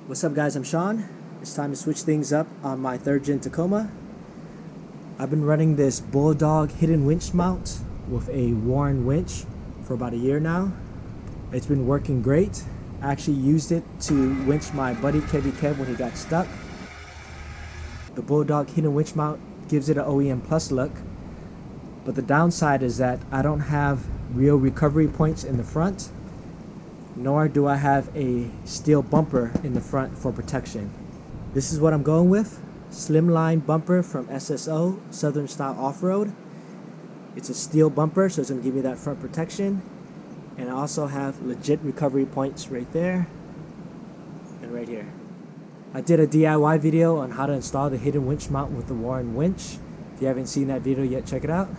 What's up guys, I'm Sean. It's time to switch things up on my 3rd gen Tacoma. I've been running this Bulldog hidden winch mount with a Warren winch for about a year now. It's been working great. I actually used it to winch my buddy Kev when he got stuck. The Bulldog hidden winch mount gives it an OEM Plus look, but the downside is that I don't have real recovery points in the front, nor do I have a steel bumper in the front for protection. This is what I'm going with. Slimline bumper from SSO, Southern Style Offroad. It's a steel bumper, so it's going to give me that front protection. And I also have legit recovery points right there and right here. I did a DIY video on how to install the hidden winch mount with the Warren winch. If you haven't seen that video yet, check it out.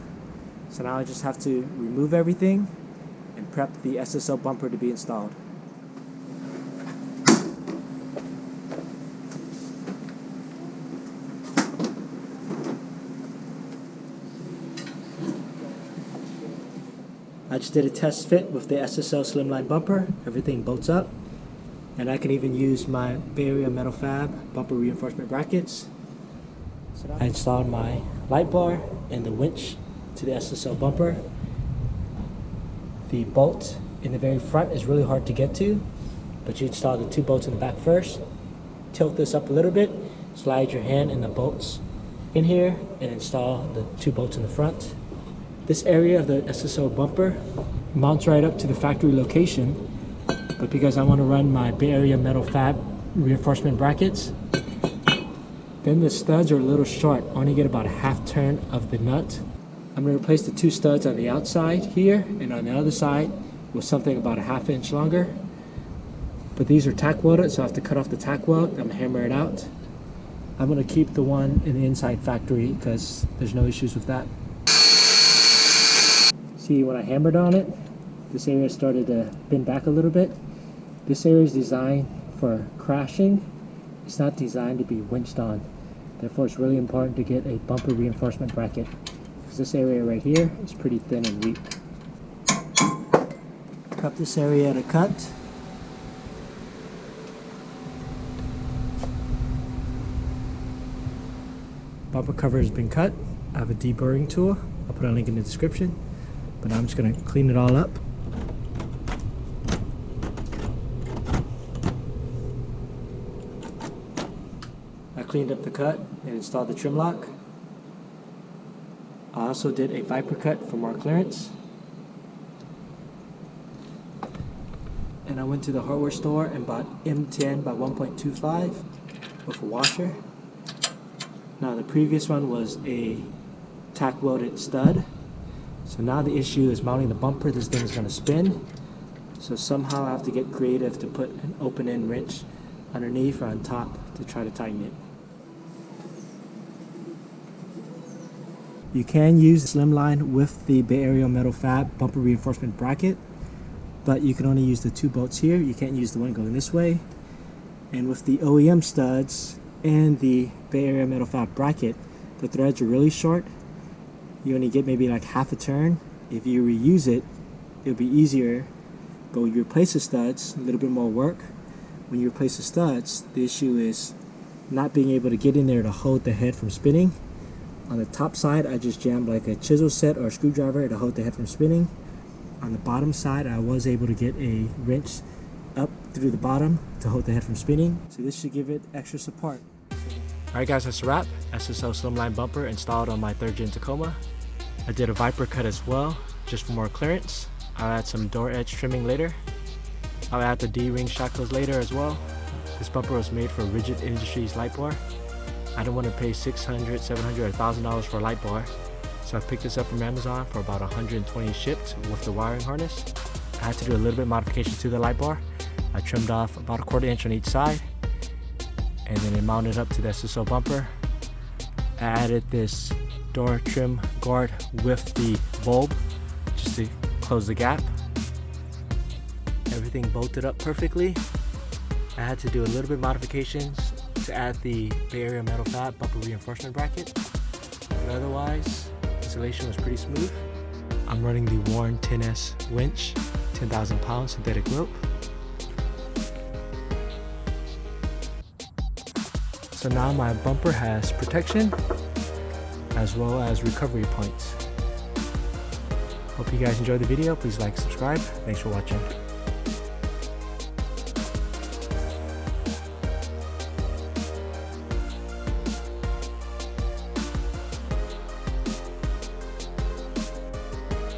So now I just have to remove everything and prep the SSO bumper to be installed. I just did a test fit with the SSO Slimline bumper. Everything bolts up, and I can even use my Bay Area metal fab bumper reinforcement brackets. I installed my light bar and the winch to the SSO bumper. The bolt in the very front is really hard to get to, but you install the 2 bolts in the back first. Tilt this up a little bit, slide your hand in the bolts in here, and install the 2 bolts in the front. This area of the SSO bumper mounts right up to the factory location, but because I want to run my Bay Area metal fab reinforcement brackets, then the studs are a little short. I only get about a half turn of the nut. I'm going to replace the 2 studs on the outside here and on the other side with something about a ½ inch longer. But these are tack welded, so I have to cut off the tack weld. I'm going to hammer it out. I'm going to keep the one in the inside factory because there's no issues with that. See, when I hammered on it, this area started to bend back a little bit. This area is designed for crashing. It's not designed to be winched on. Therefore, it's really important to get a bumper reinforcement bracket. This area right here is pretty thin and weak. Cut this area at a cut. Bumper cover has been cut. I have a deburring tool. I'll put a link in the description. But now I'm just going to clean it all up. I cleaned up the cut and installed the trim lock. I also did a viper cut for more clearance. And I went to the hardware store and bought M10 by 1.25 with a washer. Now the previous one was a tack welded stud. So now the issue is mounting the bumper. This thing is going to spin. So somehow I have to get creative to put an open end wrench underneath or on top to try to tighten it. You can use the Slimline with the Bay Area metal fab bumper reinforcement bracket, but you can only use the 2 bolts here. You can't use the one going this way. And with the OEM studs and the Bay Area metal fab bracket, the threads are really short. You only get maybe like half a turn. If you reuse it, it'll be easier. But when you replace the studs, a little bit more work. When you replace the studs, the issue is not being able to get in there to hold the head from spinning. On the top side, I just jammed like a chisel set or a screwdriver to hold the head from spinning. On the bottom side, I was able to get a wrench up through the bottom to hold the head from spinning. So this should give it extra support. Alright guys, that's a wrap. SSO Slimline bumper installed on my 3rd gen Tacoma. I did a viper cut as well, just for more clearance. I'll add some door edge trimming later. I'll add the D-ring shackles later as well. This bumper was made for Rigid Industries light bar. I don't want to pay $600, $700, or $1,000 for a light bar, so I picked this up from Amazon for about $120 shipped with the wiring harness. I had to do a little bit of modification to the light bar. I trimmed off about a 1/4 inch on each side, and then it mounted up to the SSO bumper. I added this door trim guard with the bulb just to close the gap. Everything bolted up perfectly. I had to do a little bit of modifications to add the Bay Area metal fab bumper reinforcement bracket, but otherwise installation was pretty smooth. I'm running the Warren 10S winch, 10,000 pound synthetic rope. So now my bumper has protection as well as recovery points. Hope you guys enjoyed the video. Please like, subscribe. Thanks for watching.